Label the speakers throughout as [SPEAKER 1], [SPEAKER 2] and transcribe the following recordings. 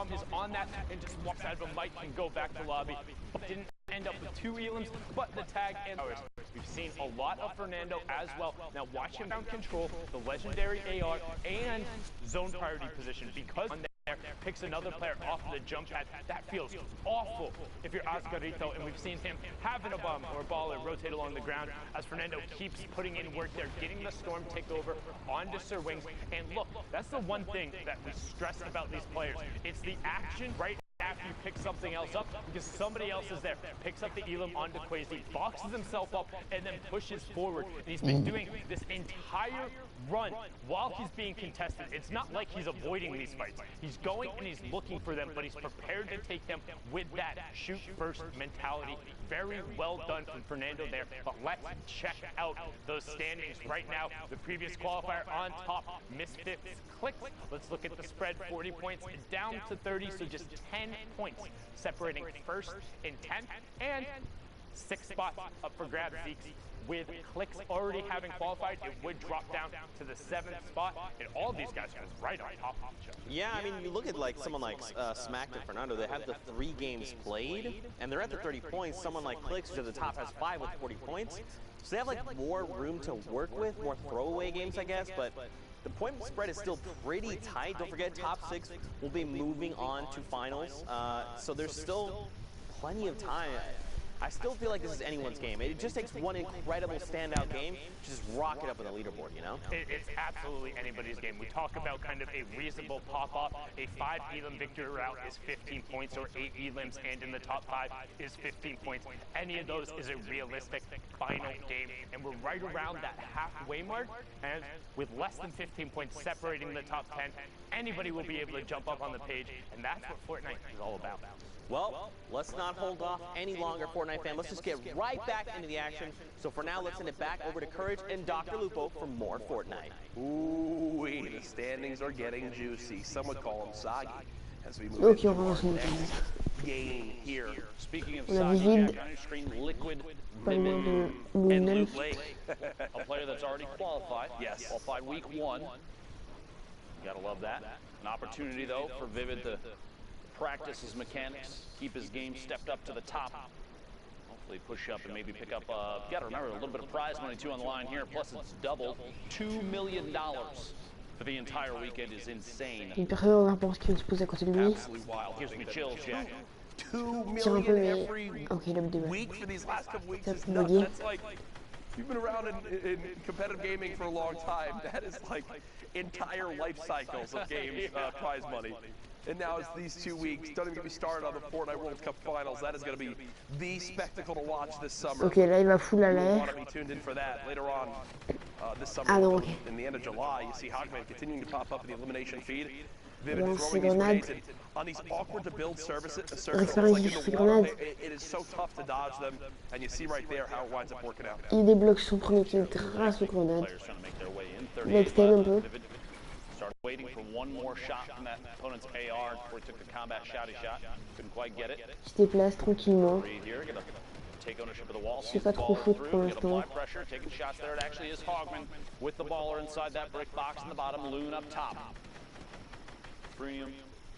[SPEAKER 1] Tom is on that and just walks out of a mic and go back to lobby. Didn't end up with 2 elims, but the tag and we've seen a lot of Fernando as well. Now watch him down control, the legendary AR, and zone priority position, because on there picks another player off the jump pad. That feels awful if you're Oscarito, and we've seen him having a bomb or a baller rotate along the ground as Fernando keeps putting in work there, getting the storm takeover onto Sir Wings. And look, that's the one thing that we stress about these players. It's the action right after you pick something else up, because somebody else is there, picks up the elim onto Quasi, boxes himself up, and then pushes forward. And he's been doing this entire run while he's being contested. It's not like he's avoiding these fights. He's going and he's looking for them, but he's prepared to take them with that shoot first mentality. Very well done from Fernando there. But let's check out those standings right now. The previous qualifier on top, Misfits clicks. Let's look at the spread, 40 points down to 30, so just 10 points separating first and 10th, and 6 spots up for grabs. Zeeks, with clicks already having qualified, it would drop down to the 7th spot, and all of these guys are right on top of each other.
[SPEAKER 2] Yeah, I mean, you look at like someone like Smack and Fernando, they have the 3 games played, and they're at the 30 points. Someone like Clicks, who's at the top, has 5 with 40 points. So they have like more room to work with, more throwaway games, I guess, but the point spread is still pretty tight. Don't forget, top 6 will be moving on to finals, so there's still plenty of time. I still feel like this is anyone's game. It just takes one incredible standout game to just rock it up with a leaderboard, you know?
[SPEAKER 1] It's absolutely anybody's game. We talk about kind of a reasonable pop-off. A 5 elim victory route is 15 points, or 8 elims and in the top 5 is 15 points. Any of those is a realistic final game. And we're right around that halfway mark, and with less than 15 points separating the top 10, anybody will be able to jump up on the page, and that's what Fortnite is all about.
[SPEAKER 2] Well, let's not hold off any longer, Fortnite fan. Let's just get right back into the action. So for now, let's send it back over to Courage and Dr. Lupo for more Fortnite.
[SPEAKER 3] Ooh, the standings are getting juicy. Some would call them soggy as we move into our game here. Speaking of soggy, on your screen, Liquid, Vivid, and Loot Lake. A player that's already qualified. Yes. Qualified week 1. You gotta love that. An opportunity, though, for Vivid to practice his mechanics, keep his game stepped up to the top. Hopefully push up and maybe pick up, you gotta remember, a little bit of prize money too on the line here, plus it's doubled. $2 million for the entire weekend is insane.
[SPEAKER 4] Une personne va voir ce qui se pose à côté de lui.
[SPEAKER 3] Absolutely wild. Gives me chills, Jack. $2
[SPEAKER 4] Tire un peu,
[SPEAKER 3] million
[SPEAKER 4] mais...
[SPEAKER 3] every
[SPEAKER 4] Ok, il a bugué.
[SPEAKER 3] week for these last couple weeks.
[SPEAKER 4] That's
[SPEAKER 3] like, you've been around in competitive gaming for a long time. That is like entire life cycles of games, prize money. And now it's these 2 weeks. Don't even get me started on the Fortnite World Cup Finals. That is going to be the spectacle to watch this summer.
[SPEAKER 4] Ok, là il va full à
[SPEAKER 3] You'll
[SPEAKER 4] l'air.
[SPEAKER 3] want to be tuned in for that later on this summer.
[SPEAKER 4] Ah non, ok.
[SPEAKER 3] In the end of July, you see Hogman continuing to pop up in the elimination feed.
[SPEAKER 4] Lance
[SPEAKER 3] Vivid throwing these
[SPEAKER 4] grenades.
[SPEAKER 3] grenades on these awkward to build surfaces
[SPEAKER 4] Récupérer
[SPEAKER 3] like
[SPEAKER 4] juste
[SPEAKER 3] in
[SPEAKER 4] ces
[SPEAKER 3] the water.
[SPEAKER 4] grenades.
[SPEAKER 3] It is so tough to dodge them, and you see right there how it winds up working out.
[SPEAKER 4] Il débloque son premier kill grâce aux grenades.
[SPEAKER 1] Players trying to make their way in.
[SPEAKER 4] Il extend un peu.
[SPEAKER 1] Started waiting for one more shot from that opponent's AR before he took the combat shotty shot. Couldn't quite get it.
[SPEAKER 4] Il se déplace tranquillement.
[SPEAKER 1] Here, gonna take ownership of the wall.
[SPEAKER 4] C'est pas trop foot pour l'instant.
[SPEAKER 1] Pressure, taking shots there. It actually is Hogman with the baller inside that brick box in the bottom. Loon up top. Premium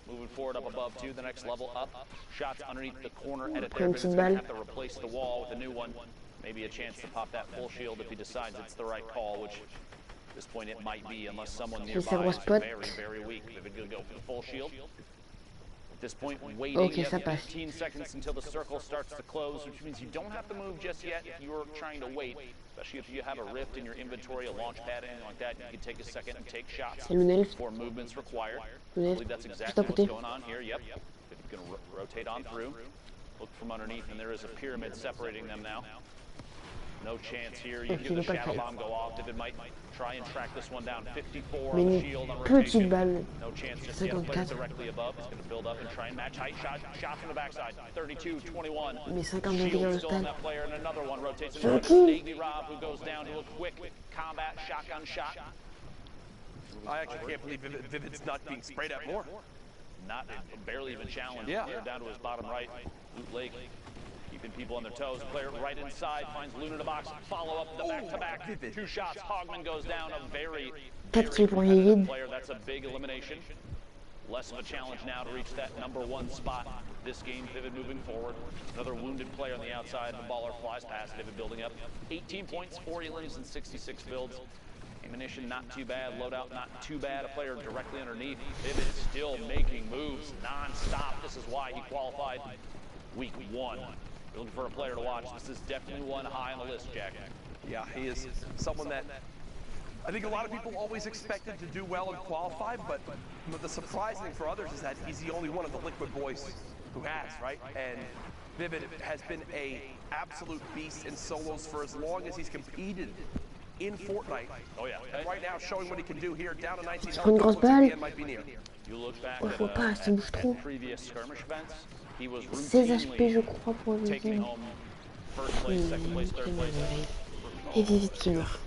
[SPEAKER 1] moving forward up above to the next level up. Shots underneath the corner edit there. But it's gonna have to replace the wall with a new one. Maybe a chance to pop that full shield if he decides it's the right call, which at this point it might be, unless someone nearby is very, very weak. If it's gonna go for the full shield. At this point, waiting
[SPEAKER 4] Okay, ça passe.
[SPEAKER 1] 15 seconds until the circle starts to close, which means you don't have to move just yet if you're trying to wait. Especially if you have a rift in your inventory, a launch pad, anything like that, you can take a second and take shots before movement's required. I believe that's exactly what's going on here. Yep. It's going to rotate on through. Look from underneath, and there is a pyramid separating them now. No chance here. You hear the shadow bomb go off. David might try and track this one down. 54 on the shield on rotation. No chance just yet. Plays directly above. It's going to build up and try and match height. Shot from the backside. 32, 21. Shield still on that player, and another one rotates. Navy Rob, who goes down to a quick combat shotgun shot.
[SPEAKER 3] I actually can't believe Vivid's not being sprayed at more.
[SPEAKER 1] Not barely even challenged.
[SPEAKER 3] Yeah.
[SPEAKER 1] Down to his bottom right. Loot Lake. Keeping people on their toes. Player right inside finds Loon in the box. Follow up the back-to-back. 2 shots. Hogman goes down. A very, very player. That's a big elimination.
[SPEAKER 5] Less of a challenge now to reach that #1 spot. This game, Vivid moving forward. Another wounded player on the outside. The baller flies past Vivid, building up 18 points, 4 elims, and 66 builds. Ammunition not too bad, loadout not too bad. A player directly underneath. Vivid still making moves non-stop. This is why he qualified week 1. You're looking for a player to watch. This is definitely one high on the list, Jack.
[SPEAKER 3] Yeah, he is someone that I think a lot of people always expected to do well and qualify, but the surprising thing for others is that he's the only one of the Liquid boys who has, right? And Vivid has been a absolute beast in solos for as long as he's competed in Fortnite.
[SPEAKER 5] Oh yeah.
[SPEAKER 3] And right now showing what he can do here, down to 19
[SPEAKER 4] Se prend une grosse balle.
[SPEAKER 3] might be near.
[SPEAKER 5] You look back
[SPEAKER 4] Oh, faut pas, ça bouge trop.
[SPEAKER 5] at previous skirmish events. He was
[SPEAKER 4] 16 HP, je
[SPEAKER 5] routinely
[SPEAKER 4] crois, pour
[SPEAKER 5] taking
[SPEAKER 4] Vivid.
[SPEAKER 5] home first place, second place, third place.
[SPEAKER 4] Et Vivid qui meurt.